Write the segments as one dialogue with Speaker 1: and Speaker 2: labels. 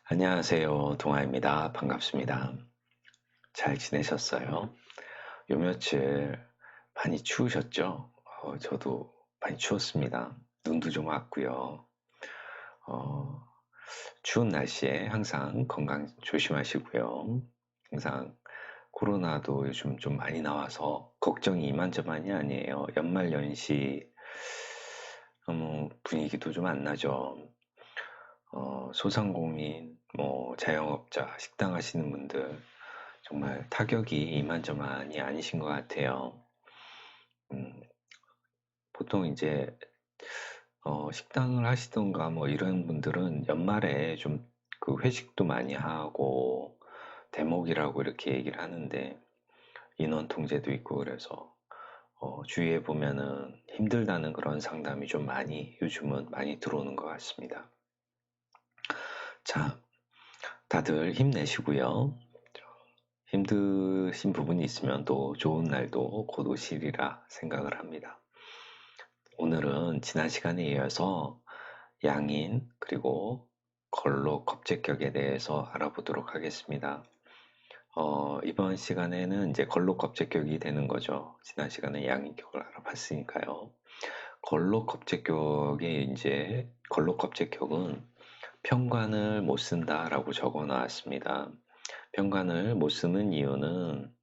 Speaker 1: 안녕하세요. 동아입니다. 반갑습니다. 잘 지내셨어요? 요 며칠 많이 추우셨죠? 저도 많이 추웠습니다. 눈도 좀 왔고요. 어, 추운 날씨에 항상 건강 조심하시고요. 항상 코로나도 요즘 좀 많이 나와서 걱정이 이만저만이 아니에요. 연말 연시 분위기도 좀 안 나죠. 소상공인, 자영업자, 식당 하시는 분들 정말 타격이 이만저만이 아니신 것 같아요. 음, 보통 이제 식당을 하시던가 뭐 이런 분들은 연말에 좀 그 회식도 많이 하고 대목이라고 이렇게 얘기를 하는데 인원 통제도 있고 그래서 주위에 보면은 힘들다는 그런 상담이 좀 많이 요즘은 많이 들어오는 것 같습니다. 자, 다들 힘내시고요. 힘드신 부분이 있으면 또 좋은 날도 곧 오시리라 생각을 합니다. 오늘은 지난 시간에 이어서 양인 그리고 걸로 겁제격에 대해서 알아보도록 하겠습니다. 이번 시간에는 이제 걸로 겁제격이 되는 거죠. 지난 시간에 양인격을 알아봤으니까요. 걸로 겁제격에 이제 걸로 겁제격은 편관을 못 쓴다라고 적어 놨습니다. 편관을 못 쓰는 이유는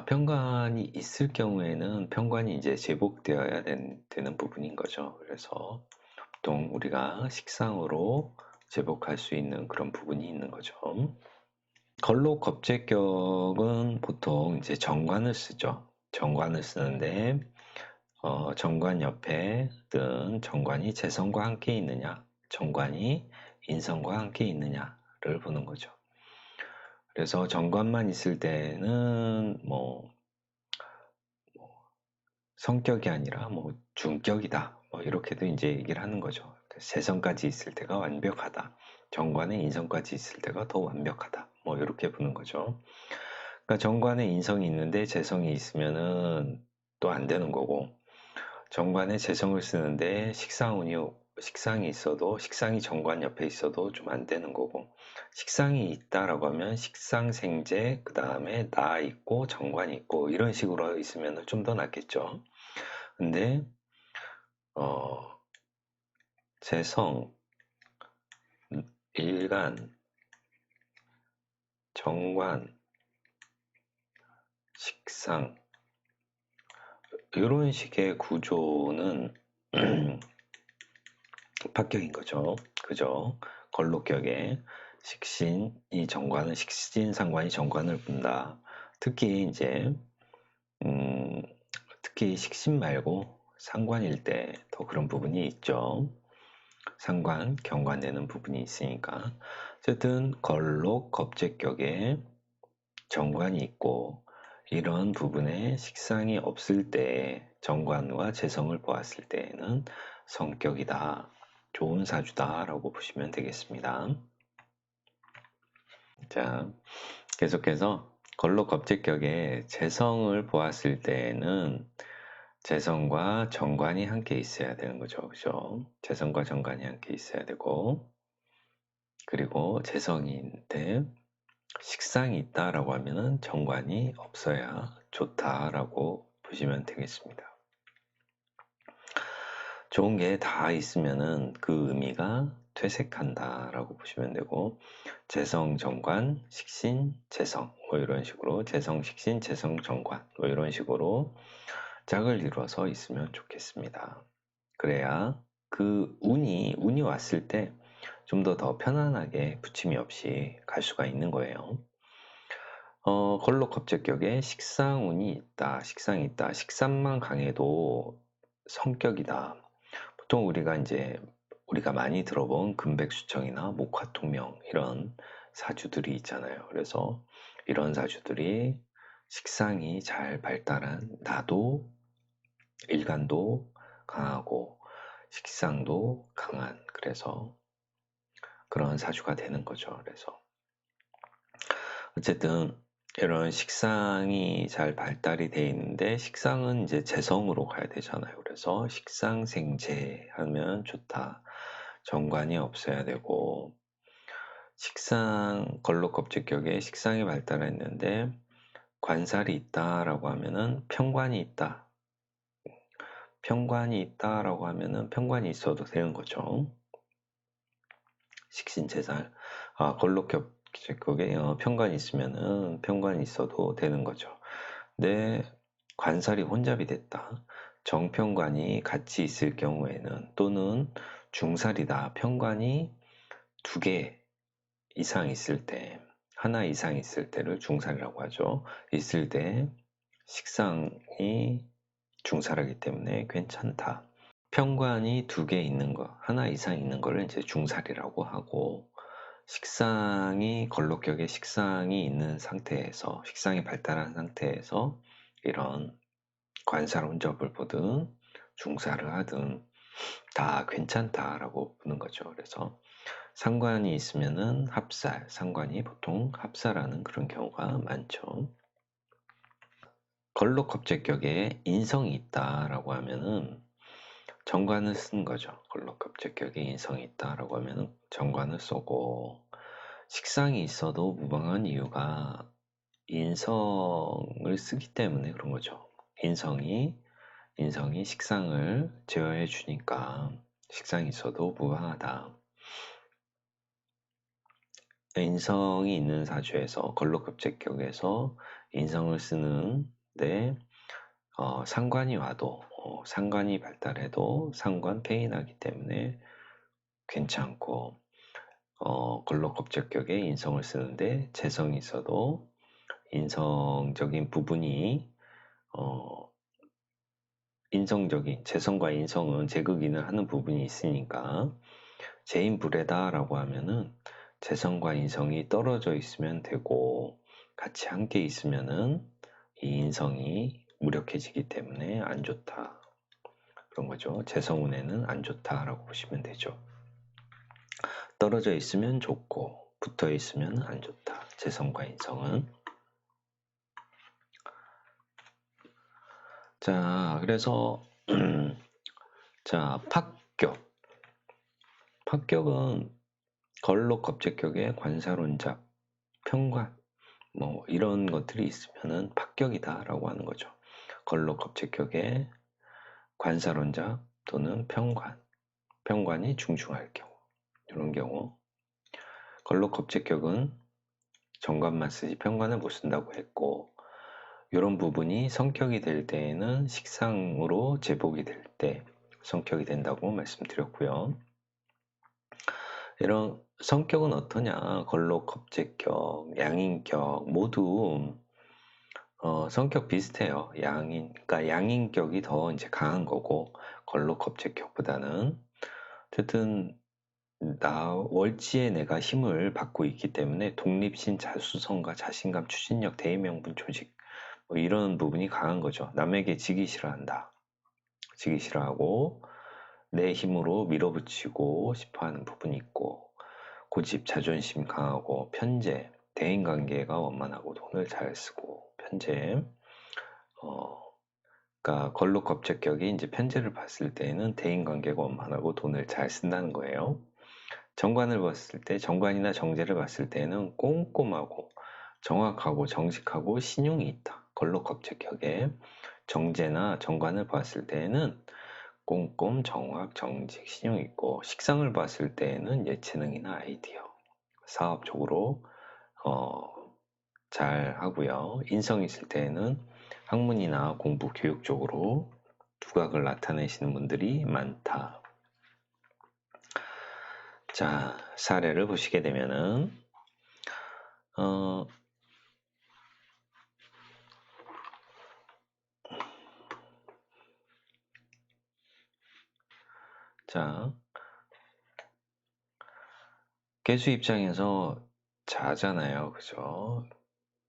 Speaker 1: 편관이 있을 경우에는 편관이 이제 제복되어야 되는 부분인 거죠. 그래서 보통 우리가 식상으로 제복할 수 있는 그런 부분이 있는 거죠. 걸록 겁제격은 보통 이제 정관을 쓰죠. 정관을 쓰는데 정관 옆에 뜬 정관이 재성과 함께 있느냐, 정관이 인성과 함께 있느냐를 보는 거죠. 그래서 정관만 있을 때는 성격이 아니라 중격이다. 이렇게도 이제 얘기를 하는 거죠. 재성까지 있을 때가 완벽하다. 정관에 인성까지 있을 때가 더 완벽하다. 이렇게 보는 거죠. 그러니까 정관에 인성이 있는데 재성이 있으면은 또 안 되는 거고, 정관에 재성을 쓰는데 식상이 있어도 식상이 정관 옆에 있어도 좀 안 되는 거고, 식상이 있다라고 하면 식상생재 그 다음에 나 있고 정관 있고 이런 식으로 있으면 좀 더 낫겠죠. 근데 재성, 일간, 정관, 식상 이런 식의 구조는 합격인 거죠. 그죠? 걸록격에 식신이 정관은 식신상관이 정관을 본다. 특히 이제 특히 식신 말고 상관일 때 더 그런 부분이 있죠. 상관, 경관되는 부분이 있으니까. 어쨌든 걸록, 겁제격에 정관이 있고 이런 부분에 식상이 없을 때 정관과 재성을 보았을 때에는 성격이다. 좋은 사주다 라고 보시면 되겠습니다. 자, 계속해서 걸록 겁제격에 재성을 보았을 때에는 재성과 정관이 함께 있어야 되는 거죠. 그죠? 재성과 정관이 함께 있어야 되고, 그리고 재성인데 식상이 있다라고 하면은 정관이 없어야 좋다라고 보시면 되겠습니다. 좋은 게 다 있으면은 그 의미가 퇴색한다라고 보시면 되고, 재성, 정관, 식신, 재성 이런 식으로 재성, 식신, 재성, 정관 이런 식으로 짝을 이루어서 있으면 좋겠습니다. 그래야 그 운이 왔을 때 좀 더 편안하게 부침이 없이 갈 수가 있는 거예요. 걸록 겁제격에 식상운이 있다, 식상이 있다, 식상만 강해도 성격이다. 보통 우리가 많이 들어본 금백수청이나 목화통명 이런 사주들이 있잖아요. 그래서 이런 사주들이 식상이 잘 발달한 나도 일간도 강하고 식상도 강한 그래서 그런 사주가 되는 거죠. 그래서 어쨌든 이런 식상이 잘 발달이 돼 있는데 식상은 이제 재성으로 가야 되잖아요. 그래서 식상생재 하면 좋다. 정관이 없어야 되고 걸록겁직격에 식상이 발달했는데 관살이 있다라고 하면은 평관이 있다. 평관이 있다라고 하면은 평관이 있어도 되는 거죠. 식신재살, 걸록격에 평관이 있으면은 평관이 있어도 되는 거죠. 내 관살이 혼잡이 됐다. 정평관이 같이 있을 경우에는 또는 중살이다. 평관이 2개 이상 있을 때, 하나 이상 있을 때를 중살이라고 하죠. 있을 때 식상이 중살하기 때문에 괜찮다. 평관이 2개 있는 거, 하나 이상 있는 거를 이제 중살이라고 하고, 걸록격에 식상이 있는 상태에서, 식상이 발달한 상태에서 이런 관살 혼접을 보든 중살을 하든 다 괜찮다라고 보는 거죠. 그래서 상관이 있으면은 합살, 상관이 보통 합살하는 그런 경우가 많죠. 걸록겁제격에 인성이 있다라고 하면은 정관을 쓴 거죠. 걸록겁제격에 인성이 있다라고 하면은 정관을 쏘고, 식상이 있어도 무방한 이유가 인성을 쓰기 때문에 그런 거죠. 인성이 식상을 제어해 주니까 식상이 있어도 무방하다. 인성이 있는 사주에서 걸록급제격에서 인성을 쓰는데 상관이 와도 상관이 발달해도 상관 폐인하기 때문에 괜찮고, 걸록급제격에 인성을 쓰는데 재성이 있어도 인성적인 부분이 인성적인 재성과 인성은 제극인을 하는 부분이 있으니까 재인불회다라고 하면은 재성과 인성이 떨어져 있으면 되고 같이 함께 있으면은 이 인성이 무력해지기 때문에 안 좋다. 그런 거죠. 재성운에는 안 좋다라고 보시면 되죠. 떨어져 있으면 좋고 붙어 있으면 안 좋다. 재성과 인성은. 자, 그래서 자, 팍격은 걸록겁제격의 관사론잡, 평관 뭐 이런 것들이 있으면은 팍격이다라고 하는 거죠. 걸록겁제격의 관사론잡 또는 평관이 중중할 경우, 이런 경우. 걸록겁제격은 정관만 쓰지 평관을 못 쓴다고 했고, 이런 부분이 성격이 될 때에는 식상으로 제복이 될 때 성격이 된다고 말씀드렸고요. 이런 성격은 어떠냐? 걸록겁제격, 양인격 모두 성격 비슷해요. 그러니까 양인격이 더 이제 강한 거고, 걸록겁제격보다는. 어쨌든 월지에 내가 힘을 받고 있기 때문에 독립심, 자수성가, 자신감, 추진력, 대의명분, 조직 뭐 이런 부분이 강한 거죠. 남에게 지기 싫어한다. 지기 싫어하고 내 힘으로 밀어붙이고 싶어하는 부분이 있고, 고집, 자존심 강하고 편재, 대인관계가 원만하고 돈을 잘 쓰고 편재. 그러니까 걸록겁제격이 이제 편재를 봤을 때는 대인관계가 원만하고 돈을 잘 쓴다는 거예요. 정관을 봤을 때, 정관이나 정제를 봤을 때는 꼼꼼하고 정확하고 정직하고 신용이 있다. 걸록겁제격에 정제나 정관을 봤을 때에는 꼼꼼, 정확, 정직, 신용 있고, 식상을 봤을 때에는 예체능이나 아이디어, 사업적으로 잘 하고요. 인성 있을 때에는 학문이나 공부, 교육 쪽으로 두각을 나타내시는 분들이 많다. 자, 사례를 보시게 되면은 자, 개수 입장에서 자잖아요. 그죠?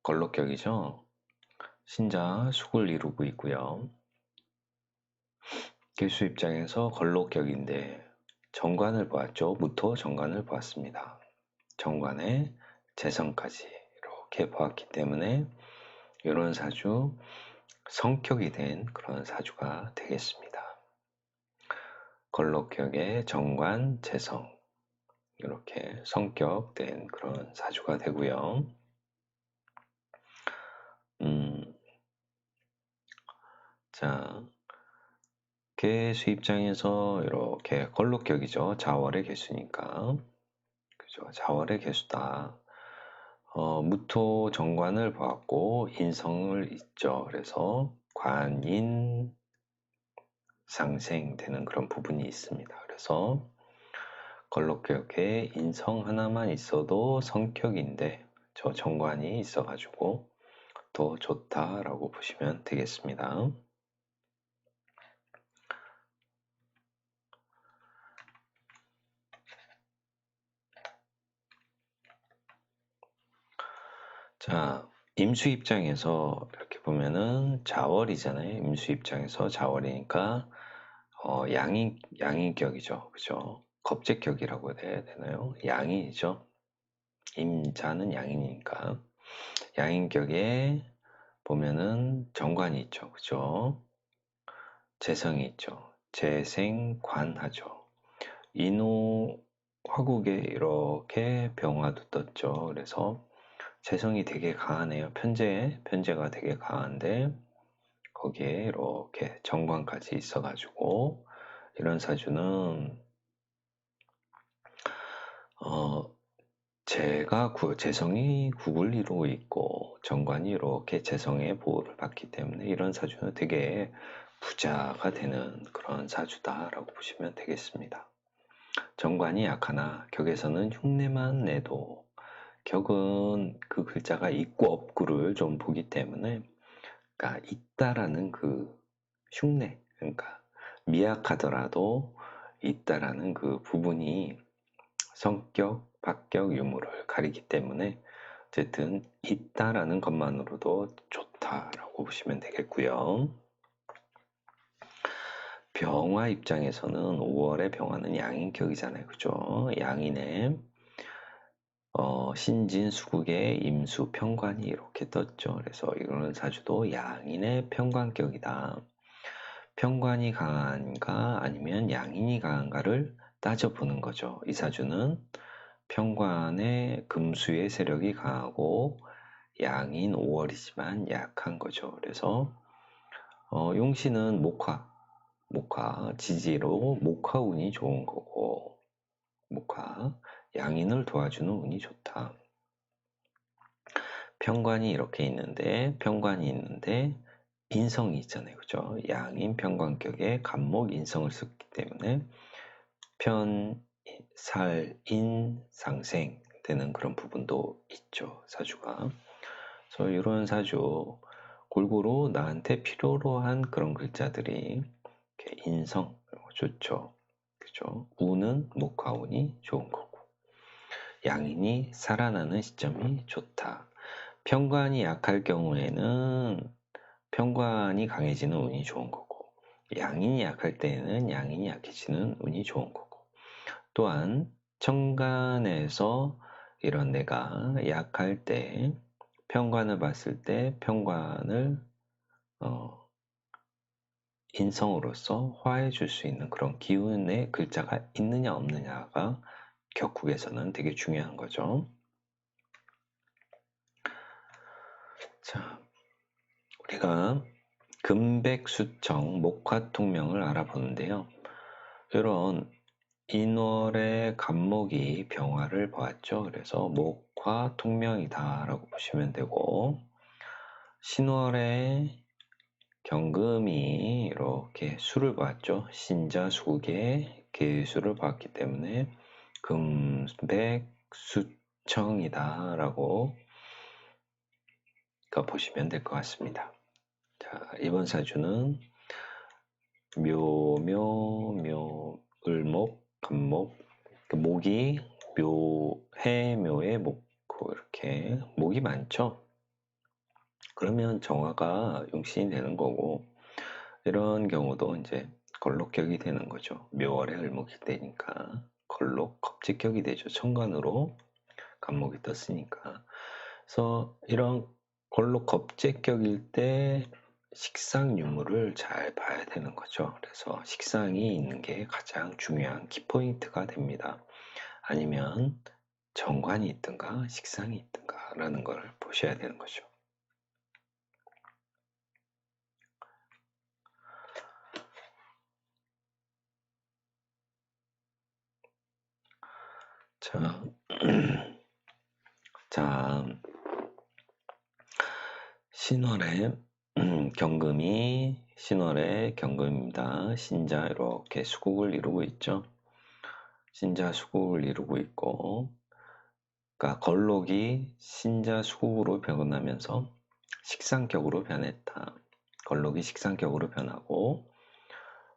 Speaker 1: 걸록격이죠? 신자, 숙을 이루고 있고요. 개수 입장에서 걸록격인데 정관을 보았죠. 무토 정관을 보았습니다. 정관에 재성까지 이렇게 보았기 때문에 이런 사주, 성격이 된 그런 사주가 되겠습니다. 걸록격의 정관, 재성, 이렇게 성격된 그런 사주가 되고요. 자, 개수 입장에서 이렇게 걸록격이죠. 자월의 개수니까. 그죠? 자월의 개수다. 무토 정관을 보았고 인성을 있죠. 그래서 관인 상생되는 그런 부분이 있습니다. 그래서 걸록격에 인성 하나만 있어도 성격인데 저 정관이 있어가지고 더 좋다라고 보시면 되겠습니다. 자, 임수 입장에서 이렇게 보면은 자월이잖아요. 임수 입장에서 자월이니까 양인격이죠. 그죠? 겁재격이라고 해야 되나요? 양인이죠. 임자는 양인이니까. 양인격에 보면은 정관이 있죠. 그죠? 재성이 있죠. 재생관하죠. 인호 화국에 이렇게 병화도 떴죠. 그래서 재성이 되게 강하네요. 편제가 되게 강한데 거기에 이렇게 정관까지 있어가지고 이런 사주는 재성이 국을 이루고 있고 정관이 이렇게 재성의 보호를 받기 때문에 이런 사주는 되게 부자가 되는 그런 사주다라고 보시면 되겠습니다. 정관이 약하나 격에서는 흉내만 내도 격은 그 글자가 있고 없고를 좀 보기 때문에 그러니까 있다라는 그 흉내, 그러니까 미약하더라도 있다라는 그 부분이 성격, 박격, 유무를 가리기 때문에 어쨌든 있다라는 것만으로도 좋다라고 보시면 되겠고요. 병화 입장에서는 5월의 병화는 양인격이잖아요. 그죠? 양인의 신진, 수국의 임수, 편관이 이렇게 떴죠. 그래서 이거는 사주도 양인의 편관격이다. 편관이 강한가 아니면 양인이 강한가를 따져보는 거죠. 이 사주는 편관의 금수의 세력이 강하고 양인 5월이지만 약한 거죠. 그래서 용신은 목화 지지로 목화 운이 좋은 거고 목화 양인을 도와주는 운이 좋다. 편관이 있는데 인성이 있잖아요. 그죠? 양인 편관격에 간목 인성을 썼기 때문에 살인 상생 되는 그런 부분도 있죠. 사주가. 그래서 이런 사주 골고루 나한테 필요로 한 그런 글자들이 인성 좋죠. 그죠? 우는 목화운이 좋은 거고 양인이 살아나는 시점이 좋다. 편관이 약할 경우에는 편관이 강해지는 운이 좋은 거고 양인이 약할 때에는 양인이 약해지는 운이 좋은 거고 또한 천간에서 이런 내가 약할 때 편관을 봤을 때 편관을 인성으로서 화해 줄 수 있는 그런 기운의 글자가 있느냐 없느냐가 격국에서는 되게 중요한 거죠. 자, 우리가 금백수청 목화통명을 알아보는데요. 이런 인월의 간목이 병화를 보았죠. 그래서 목화통명이다 라고 보시면 되고 신월의 경금이 이렇게 수를 보았죠. 신자수국의 개수를 보았기 때문에 금백수청이다 라고 보시면 될 것 같습니다. 자, 이번 사주는 을목, 간목, 목이 해묘의 목, 이렇게 목이 많죠. 그러면 정화가 용신이 되는 거고 이런 경우도 이제 걸록격이 되는 거죠. 묘월에 을목이 되니까 걸록 겁직격이 되죠. 천간으로 간목이 떴으니까. 그래서 이런 걸록 겁직격일 때 식상 유무를 잘 봐야 되는 거죠. 그래서 식상이 있는 게 가장 중요한 키포인트가 됩니다. 아니면 정관이 있든가 식상이 있든가 라는 걸 보셔야 되는 거죠. 자, 자, 신월의 경금이 신월의 경금입니다. 신자 이렇게 수국을 이루고 있죠. 신자 수국을 이루고 있고, 그러니까 걸록이 신자 수국으로 변하면서 식상격으로 변했다. 걸록이 식상격으로 변하고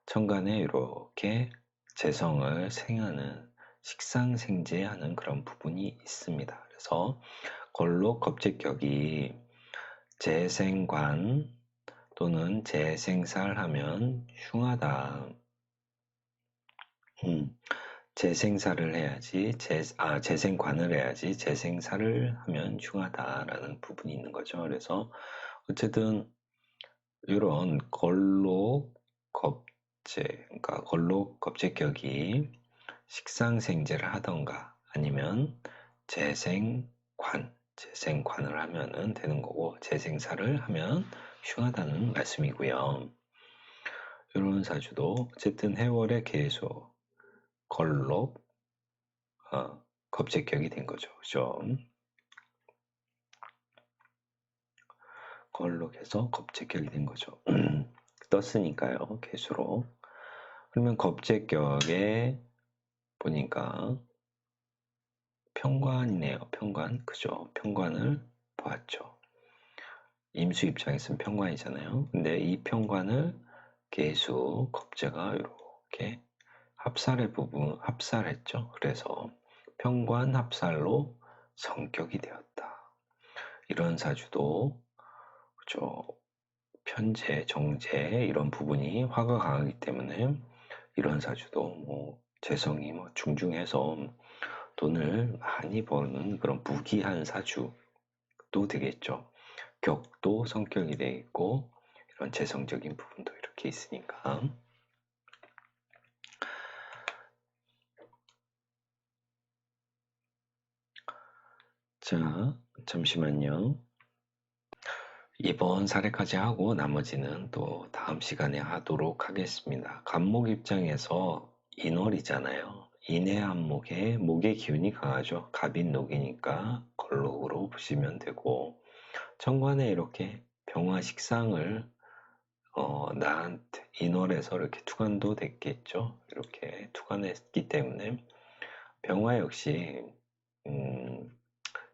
Speaker 1: 천간에 이렇게 재성을 생하는 식상생재하는 그런 부분이 있습니다. 그래서 걸록 겁재격이 재생관 또는 재생살하면 흉하다. 재생사를 해야지, 재생관을 해야지 재생사를 하면 흉하다라는 부분이 있는 거죠. 그래서 어쨌든 이런 걸록 겁재, 그러니까 걸록 겁재격이 식상생재를 하던가 아니면 재생관을 하면은 되는 거고 재생사를 하면 흉하다는 말씀이고요. 이런 사주도 어쨌든 해월의 계수 걸록 겁재격이 된 거죠. 그죠? 걸록해서 겁재격이 된 거죠. 떴으니까요. 계수로. 그러면 겁재격에 보니까 편관이네요. 편관. 그죠? 편관을 보았죠. 임수 입장에서는 편관이잖아요. 근데 이 편관을 계수, 겁재가 이렇게 합살했죠. 그래서 편관 합살로 성격이 되었다. 이런 사주도 그죠. 편재, 정재 이런 부분이 화가 강하기 때문에 이런 사주도 뭐 재성이 뭐 중중해서 돈을 많이 버는 그런 무기한 사주도 되겠죠. 격도 성격이 되어 있고 이런 재성적인 부분도 이렇게 있으니까 자 잠시만요. 이번 사례까지 하고 나머지는 또 다음 시간에 하도록 하겠습니다. 간목 입장에서 인월이잖아요. 인해한목에 목의 기운이 강하죠. 갑인록이니까 걸록으로 보시면 되고 천간에 이렇게 병화식상을 나한테 인월에서 이렇게 투관도 됐겠죠. 이렇게 투관했기 때문에 병화 역시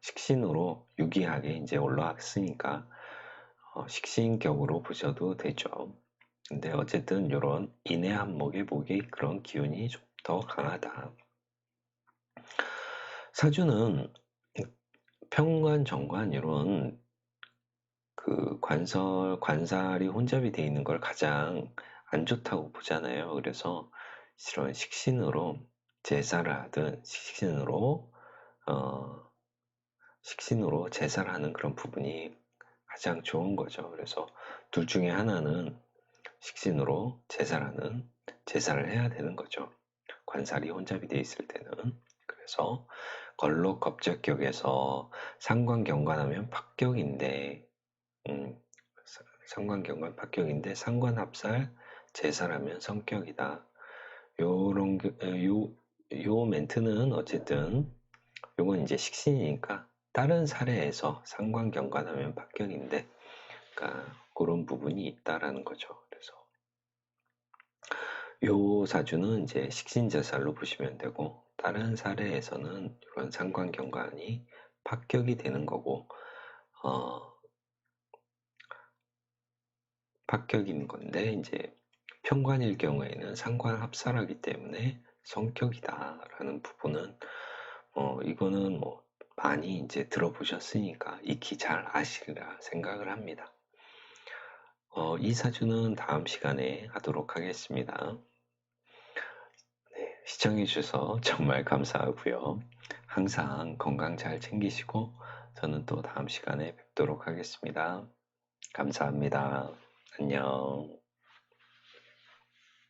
Speaker 1: 식신으로 유기하게 이제 올라왔으니까 식신격으로 보셔도 되죠. 근데 어쨌든 이런 인해한목의 목의 그런 기운이 좀 더 강하다. 사주는 평관, 정관 이런 그 관살이 혼잡이 되어 있는 걸 가장 안 좋다고 보잖아요. 그래서 이런 식신으로 제사를 하든 식신으로 제사를 하는 그런 부분이 가장 좋은 거죠. 그래서 둘 중에 하나는 식신으로 제사를 해야 되는 거죠. 관살이 혼잡이 되어 있을 때는. 그래서 걸록 겁적격에서 상관경관하면 합격인데 상관경관 합격인데 상관합살 제사라면 성격이다. 요 멘트는 어쨌든 요건 이제 식신이니까 다른 사례에서 상관경관하면 합격인데 그러니까 그런 부분이 있다라는 거죠. 그래서 요 사주는 이제 식신제살로 보시면 되고 다른 사례에서는 이런 상관경관이 합격이 되는 거고 합격인 건데 이제 편관일 경우에는 상관합살하기 때문에 성격이다라는 부분은 이거는 뭐 많이 이제 들어보셨으니까 익히 잘 아시리라 생각을 합니다. 이 사주는 다음 시간에 하도록 하겠습니다. 네, 시청해주셔서 정말 감사하고요. 항상 건강 잘 챙기시고 저는 또 다음 시간에 뵙도록 하겠습니다. 감사합니다. 안녕.